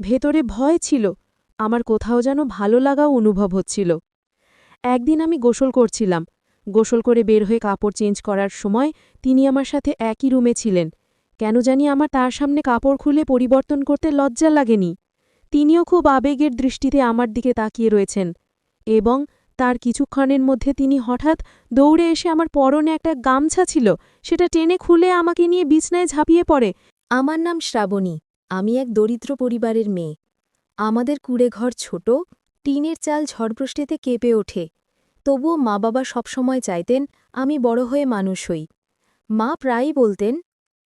ভেতরে ভয় ছিল, আমার কোথাও যেন ভালো লাগাও অনুভব হচ্ছিল। একদিন আমি গোসল করছিলাম। গোসল করে বের হয়ে কাপড় চেঞ্জ করার সময় তিনি আমার সাথে একই রুমে ছিলেন। কেন জানি আমার তার সামনে কাপড় খুলে পরিবর্তন করতে লজ্জা লাগেনি। তিনিও খুব আবেগের দৃষ্টিতে আমার দিকে তাকিয়ে রয়েছেন এবং তার কিছুক্ষণের মধ্যে তিনি হঠাৎ দৌড়ে এসে আমার পরনে একটা গামছা ছিল, সেটা টেনে খুলে আমাকে নিয়ে বিছনায় ঝাঁপিয়ে পড়ে। আমার নাম শ্রাবণী। আমি এক দরিদ্র পরিবারের মেয়ে। আমাদের কুঁড়েঘর ছোট, টিনের চাল ঝড়বৃষ্টিতে কেঁপে ওঠে। তবুও মা বাবা সবসময় চাইতেন আমি বড় হয়ে মানুষ হই। মা প্রায়ই বলতেন,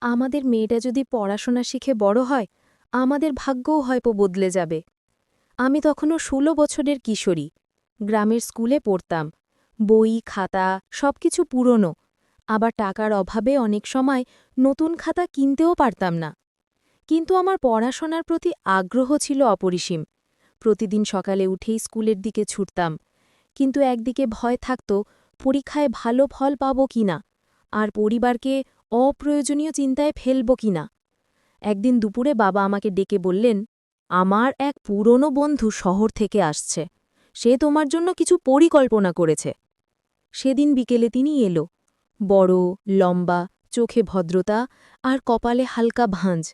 আমাদের মেয়েটা যদি পড়াশোনা শিখে বড় হয়, আমাদের ভাগ্যও হয়তো বদলে যাবে। আমি তখনও ১৬ বছরের কিশোরী। গ্রামের স্কুলে পড়তাম। বই, খাতা সবকিছু পুরনো। আবার টাকার অভাবে অনেক সময় নতুন খাতা কিনতেও পারতাম না। কিন্তু আমার পড়াশোনার প্রতি আগ্রহ ছিল অপরিসীম। প্রতিদিন সকালে উঠেই স্কুলের দিকে ছুটতাম। কিন্তু একদিকে ভয় থাকত পরীক্ষায় ভালো ফল পাব কিনা, আর পরিবারকে অপ্রয়োজনীয় চিন্তায় ফেলব কিনা। একদিন দুপুরে বাবা আমাকে ডেকে বললেন, আমার এক পুরনো বন্ধু শহর থেকে আসছে, সে তোমার জন্য কিছু পরিকল্পনা করেছে। সেদিন বিকেলে তিনি এলো। বড়, লম্বা, চোখে ভদ্রতা আর কপালে হালকা ভাঁজ।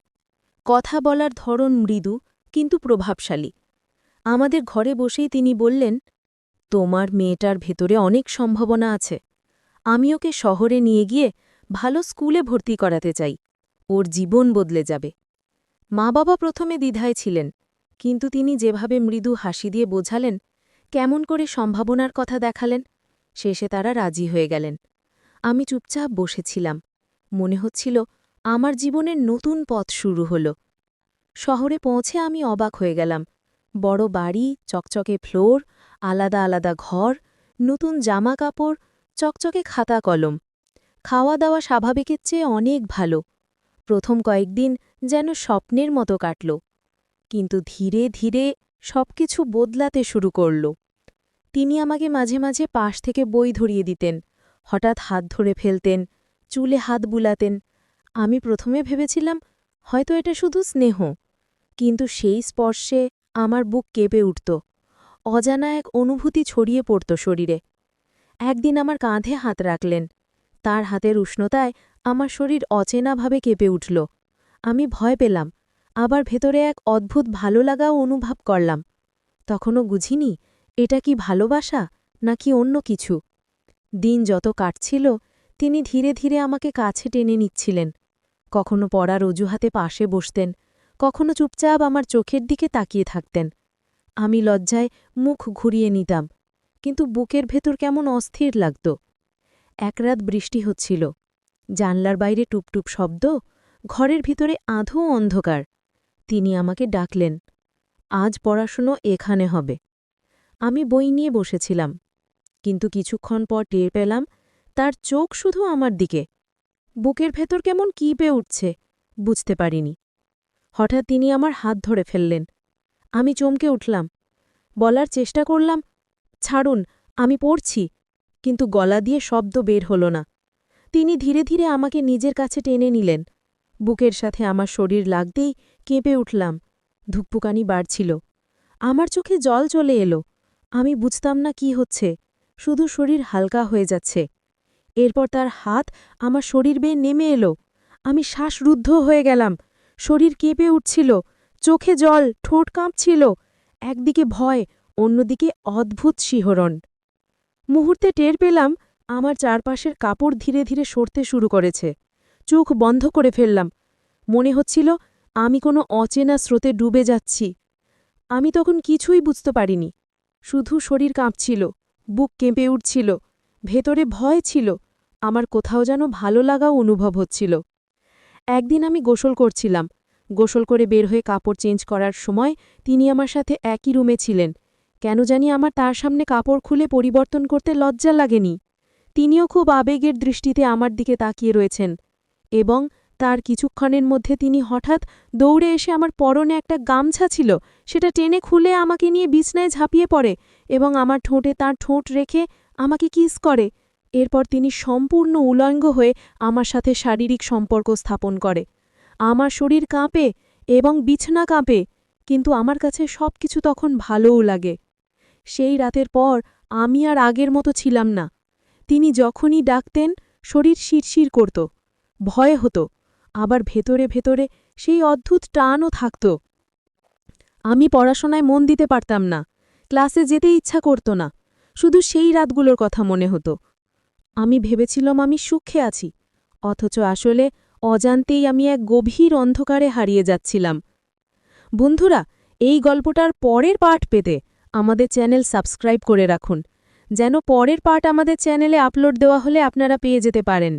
কথা বলার ধরন মৃদু কিন্তু প্রভাবশালী। আমাদের ঘরে বসেই তিনি বললেন, তোমার মেয়েটার ভেতরে অনেক সম্ভাবনা আছে। আমি ওকে শহরে নিয়ে গিয়ে ভালো স্কুলে ভর্তি করাতে চাই। ওর জীবন বদলে যাবে। মা বাবা প্রথমে দ্বিধায় ছিলেন, কিন্তু তিনি যেভাবে মৃদু হাসি দিয়ে বোঝালেন, কেমন করে সম্ভাবনার কথা দেখালেন, শেষে তারা রাজি হয়ে গেলেন। আমি চুপচাপ বসেছিলাম। মনে হচ্ছিল আমার জীবনের নতুন পথ শুরু হল। শহরে পৌঁছে আমি অবাক হয়ে গেলাম। বড় বাড়ি, চকচকে ফ্লোর, আলাদা আলাদা ঘর, নতুন জামা কাপড়, চকচকে খাতা কলম। খাওয়া দাওয়া স্বাভাবিকের চেয়ে অনেক ভালো। প্রথম কয়েকদিন যেন স্বপ্নের মতো কাটল। কিন্তু ধীরে ধীরে সবকিছু বদলাতে শুরু করল। তিনি আমাকে মাঝে মাঝে পাশ থেকে বই ধরিয়ে দিতেন, হঠাৎ হাত ধরে ফেলতেন, চুলে হাত বুলাতেন। আমি প্রথমে ভেবেছিলাম হয়তো এটা শুধু স্নেহ, কিন্তু সেই স্পর্শে আমার বুক কেঁপে উঠত। অজানা এক অনুভূতি ছড়িয়ে পড়ত শরীরে। একদিন আমার কাঁধে হাত রাখলেন। তার হাতের উষ্ণতায় আমার শরীর অচেনাভাবে কেঁপে উঠল। আমি ভয় পেলাম, আবার ভেতরে এক অদ্ভুত ভালো লাগাও অনুভব করলাম। তখনও বুঝিনি এটা কি ভালোবাসা নাকি অন্য কিছু। দিন যত কাটছিল তিনি ধীরে ধীরে আমাকে কাছে টেনে নিচ্ছিলেন। কখনো পড়ার অজুহাতে পাশে বসতেন, কখনো চুপচাপ আমার চোখের দিকে তাকিয়ে থাকতেন। আমি লজ্জায় মুখ ঘুরিয়ে নিতাম, কিন্তু বুকের ভেতর কেমন অস্থির লাগত। একরাত বৃষ্টি হচ্ছিল। জানলার বাইরে টুপটুপ শব্দ, ঘরের ভিতরে আধো অন্ধকার। তিনি আমাকে ডাকলেন, আজ পড়াশুনো এখানে হবে। আমি বই নিয়ে বসেছিলাম, কিন্তু কিছুক্ষণ পর টের পেলাম তার চোখ শুধু আমার দিকে। বুকের ভেতর কেমন কিপে উঠছে, বুঝতে পারিনি। হঠাৎ তিনি আমার হাত ধরে ফেললেন। আমি চমকে উঠলাম। বলার চেষ্টা করলাম, ছাড়ুন, আমি পড়ছি, কিন্তু গলা দিয়ে শব্দ বের হল না। তিনি ধীরে ধীরে আমাকে নিজের কাছে টেনে নিলেন। বুকের সাথে আমার শরীর লাগতেই কেঁপে উঠলাম। ধুকপুকানি বাড়ছিল। আমার চোখে জল চলে এলো। আমি বুঝতাম না কি হচ্ছে, শুধু শরীর হালকা হয়ে যাচ্ছে। এরপর তার হাত আমার শরীর বেয়ে নেমে এলো। আমি শ্বাসরুদ্ধ হয়ে গেলাম। শরীর কেঁপে উঠছিল, চোখে জল, ঠোঁট কাঁপছিল। একদিকে ভয়, অন্যদিকে অদ্ভুত শিহরণ। মুহূর্তে টের পেলাম আমার চারপাশের কাপড় ধীরে ধীরে সরতে শুরু করেছে। চোখ বন্ধ করে ফেললাম। মনে হচ্ছিল আমি কোনো অচেনা স্রোতে ডুবে যাচ্ছি। আমি তখন কিছুই বুঝতে পারিনি, শুধু শরীর কাঁপছিল, বুক কেঁপে উঠছিল, ভেতরে ভয় ছিল, আমার কোথাও যেন ভালো লাগাও অনুভব হচ্ছিল। একদিন আমি গোসল করছিলাম। গোসল করে বের হয়ে কাপড় চেঞ্জ করার সময় তিনি আমার সাথে একই রুমে ছিলেন। কেন জানি আমার তার সামনে কাপড় খুলে পরিবর্তন করতে লজ্জা লাগেনি। তিনিও খুব আবেগের দৃষ্টিতে আমার দিকে তাকিয়ে রয়েছেন এবং তার কিছুক্ষণের মধ্যে তিনি হঠাৎ দৌড়ে এসে আমার পরনে একটা গামছা ছিল, সেটা টেনে খুলে আমাকে নিয়ে বিছনায় ঝাঁপিয়ে পড়ে এবং আমার ঠোঁটে তার ঠোঁট রেখে আমাকে কিস করে। এরপর তিনি সম্পূর্ণ উলঙ্গ হয়ে আমার সাথে শারীরিক সম্পর্ক স্থাপন করে। আমার শরীর কাঁপে এবং বিছনা কাঁপে, কিন্তু আমার কাছে সবকিছু তখন ভালোও লাগে। সেই রাতের পর আমি আর আগের মতো ছিলাম না। তিনি যখনই ডাকতেন শরীর শিরশির করত, ভয় হতো, আবার ভেতরে ভেতরে সেই অদ্ভুত টানও থাকত। আমি পড়াশোনায় মন দিতে পারতাম না, ক্লাসে যেতে ইচ্ছা করত না, শুধু সেই রাতগুলোর কথা মনে হতো। আমি ভেবেছিলাম আমি সুখে আছি, অথচ আসলে অজান্তেই আমি এক গভীর অন্ধকারে হারিয়ে যাচ্ছিলাম। বন্ধুরা, এই গল্পটার পরের পার্ট পেতে আমাদের চ্যানেল সাবস্ক্রাইব করে রাখুন, যেন পরের পার্ট আমাদের চ্যানেলে আপলোড দেওয়া হলে আপনারা পেয়ে যেতে পারেন।